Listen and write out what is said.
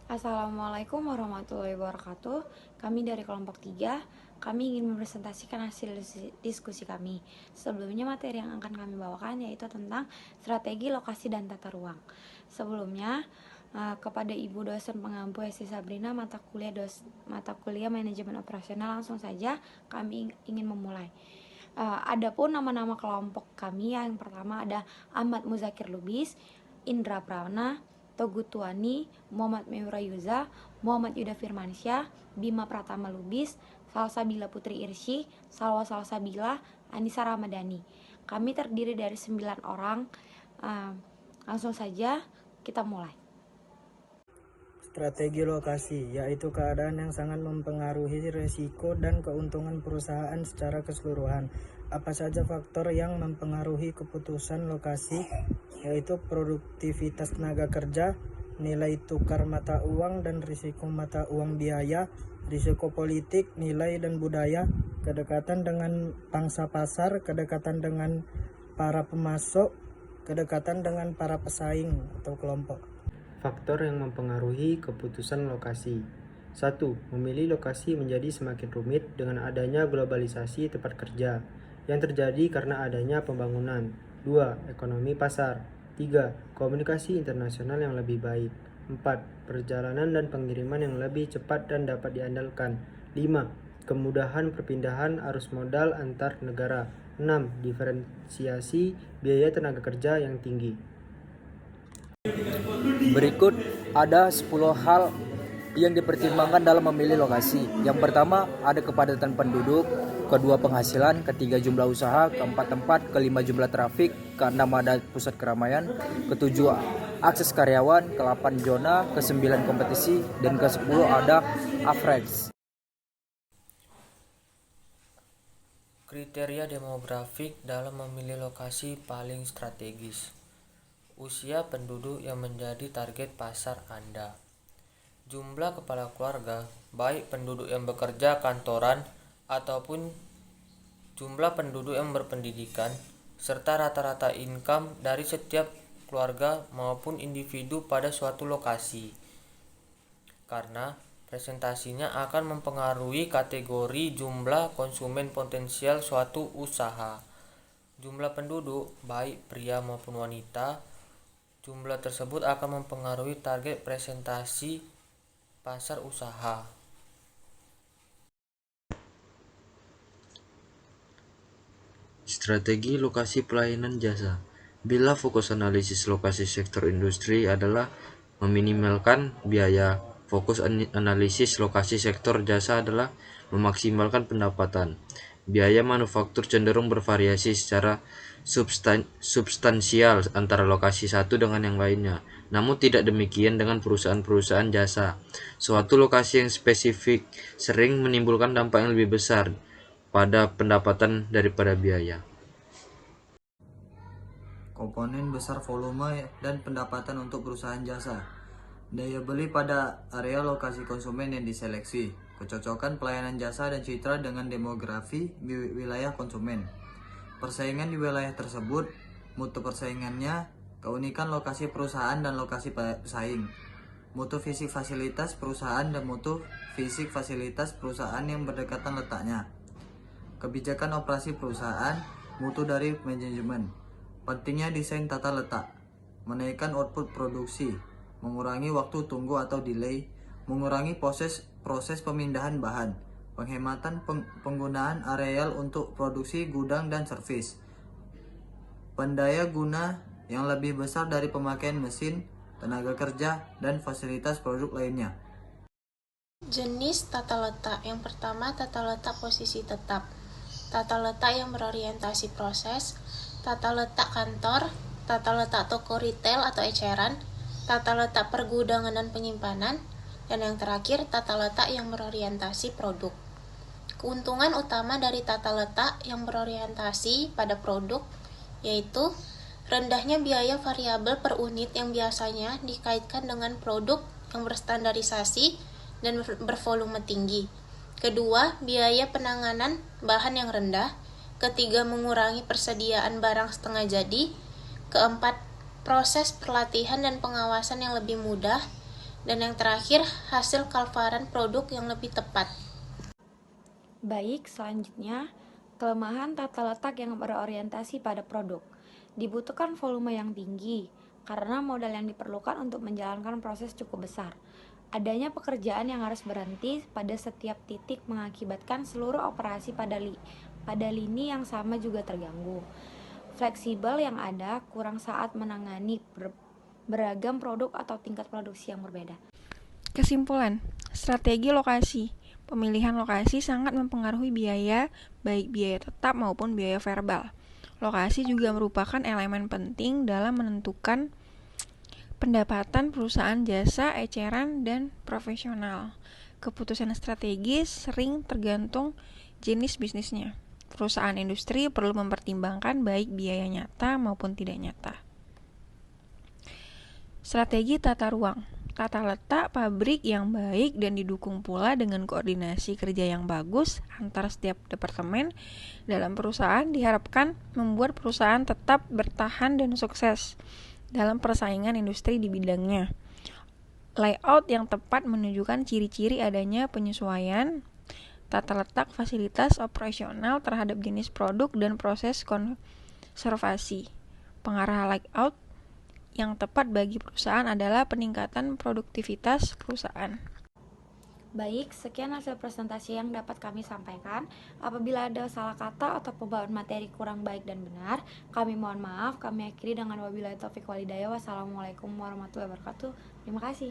Assalamualaikum warahmatullahi wabarakatuh. Kami dari kelompok 3, kami ingin mempresentasikan hasil diskusi kami. Sebelumnya materi yang akan kami bawakan yaitu tentang strategi lokasi dan tata ruang. Sebelumnya kepada Ibu dosen pengampu Hesti Sabrina mata kuliah manajemen operasional, langsung saja kami ingin memulai. Adapun nama-nama kelompok kami, yang pertama ada Ahmad Muzakir Lubis, Indra Prana, Togu Tuani, Muhammad Meura Yuza, Muhammad Yuda Firmansyah, Bima Pratama Lubis, Salsabila Putri Irsyi, Salwa Salsabila, Anissa Ramadhani. Kami terdiri dari 9 orang. Langsung saja kita mulai. Strategi lokasi, yaitu keadaan yang sangat mempengaruhi risiko dan keuntungan perusahaan secara keseluruhan. Apa saja faktor yang mempengaruhi keputusan lokasi, yaitu produktivitas tenaga kerja, nilai tukar mata uang dan risiko mata uang biaya, risiko politik, nilai dan budaya, kedekatan dengan pangsa pasar, kedekatan dengan para pemasok, kedekatan dengan para pesaing atau kelompok. Faktor yang mempengaruhi keputusan lokasi. 1. Memilih lokasi menjadi semakin rumit dengan adanya globalisasi tempat kerja yang terjadi karena adanya pembangunan. 2. Ekonomi pasar. 3. Komunikasi internasional yang lebih baik. 4. Perjalanan dan pengiriman yang lebih cepat dan dapat diandalkan. 5. Kemudahan perpindahan arus modal antar negara. 6. Diferensiasi biaya tenaga kerja yang tinggi. Berikut ada 10 hal yang dipertimbangkan dalam memilih lokasi. Yang pertama, ada kepadatan penduduk, kedua penghasilan, ketiga jumlah usaha, keempat tempat, kelima jumlah trafik, keenam ada pusat keramaian, ketujuh akses karyawan, ke-8 zona, ke-9 kompetisi, dan ke-10 ada average. Kriteria demografik dalam memilih lokasi paling strategis. Usia penduduk yang menjadi target pasar Anda. Jumlah kepala keluarga, baik penduduk yang bekerja kantoran ataupun jumlah penduduk yang berpendidikan, serta rata-rata income dari setiap keluarga maupun individu pada suatu lokasi. Karena presentasinya akan mempengaruhi kategori jumlah konsumen potensial suatu usaha. Jumlah penduduk, baik pria maupun wanita, jumlah tersebut akan mempengaruhi target presentasi pasar usaha. Strategi lokasi pelayanan jasa. Bila fokus analisis lokasi sektor industri adalah meminimalkan biaya, fokus analisis lokasi sektor jasa adalah memaksimalkan pendapatan. Biaya manufaktur cenderung bervariasi secara substansial antara lokasi satu dengan yang lainnya. Namun tidak demikian dengan perusahaan-perusahaan jasa. Suatu lokasi yang spesifik sering menimbulkan dampak yang lebih besar pada pendapatan daripada biaya. Komponen besar volume dan pendapatan untuk perusahaan jasa. Daya beli pada area lokasi konsumen yang diseleksi, kecocokan pelayanan jasa dan citra dengan demografi wilayah konsumen. Persaingan di wilayah tersebut, mutu persaingannya, keunikan lokasi perusahaan dan lokasi pesaing, mutu fisik fasilitas perusahaan dan mutu fisik fasilitas perusahaan yang berdekatan letaknya, kebijakan operasi perusahaan, mutu dari manajemen, pentingnya desain tata letak, menaikkan output produksi, mengurangi waktu tunggu atau delay, mengurangi proses pemindahan bahan, penghematan penggunaan areal untuk produksi gudang dan servis, pendaya guna yang lebih besar dari pemakaian mesin, tenaga kerja, dan fasilitas produk lainnya. Jenis tata letak. Yang pertama, tata letak posisi tetap. Tata letak yang berorientasi proses, tata letak kantor, tata letak toko retail atau eceran, tata letak pergudangan dan penyimpanan, dan yang terakhir, tata letak yang berorientasi produk. Keuntungan utama dari tata letak yang berorientasi pada produk yaitu rendahnya biaya variabel per unit yang biasanya dikaitkan dengan produk yang berstandarisasi dan bervolume tinggi. Kedua, biaya penanganan bahan yang rendah. Ketiga, mengurangi persediaan barang setengah jadi. Keempat, proses pelatihan dan pengawasan yang lebih mudah. Dan yang terakhir, hasil kalfaran produk yang lebih tepat. Baik, selanjutnya, kelemahan tata letak yang berorientasi pada produk. Dibutuhkan volume yang tinggi, karena modal yang diperlukan untuk menjalankan proses cukup besar. Adanya pekerjaan yang harus berhenti pada setiap titik mengakibatkan seluruh operasi pada lini yang sama juga terganggu. Fleksibel yang ada kurang saat menangani beragam produk atau tingkat produksi yang berbeda. Kesimpulan, strategi lokasi. Pemilihan lokasi sangat mempengaruhi biaya, baik biaya tetap maupun biaya verbal. Lokasi juga merupakan elemen penting dalam menentukan pendapatan perusahaan jasa, eceran, dan profesional. Keputusan strategis sering tergantung jenis bisnisnya. Perusahaan industri perlu mempertimbangkan baik biaya nyata maupun tidak nyata. Strategi tata ruang. Tata letak pabrik yang baik dan didukung pula dengan koordinasi kerja yang bagus antara setiap departemen dalam perusahaan diharapkan membuat perusahaan tetap bertahan dan sukses dalam persaingan industri di bidangnya. Layout yang tepat menunjukkan ciri-ciri adanya penyesuaian tata letak fasilitas operasional terhadap jenis produk dan proses konservasi. Pengarah layout yang tepat bagi perusahaan adalah peningkatan produktivitas perusahaan. Baik, sekian hasil presentasi yang dapat kami sampaikan. Apabila ada salah kata atau pembawaan materi kurang baik dan benar, kami mohon maaf. Kami akhiri dengan wabillahi taufiq walhidayah. Wassalamualaikum warahmatullahi wabarakatuh. Terima kasih.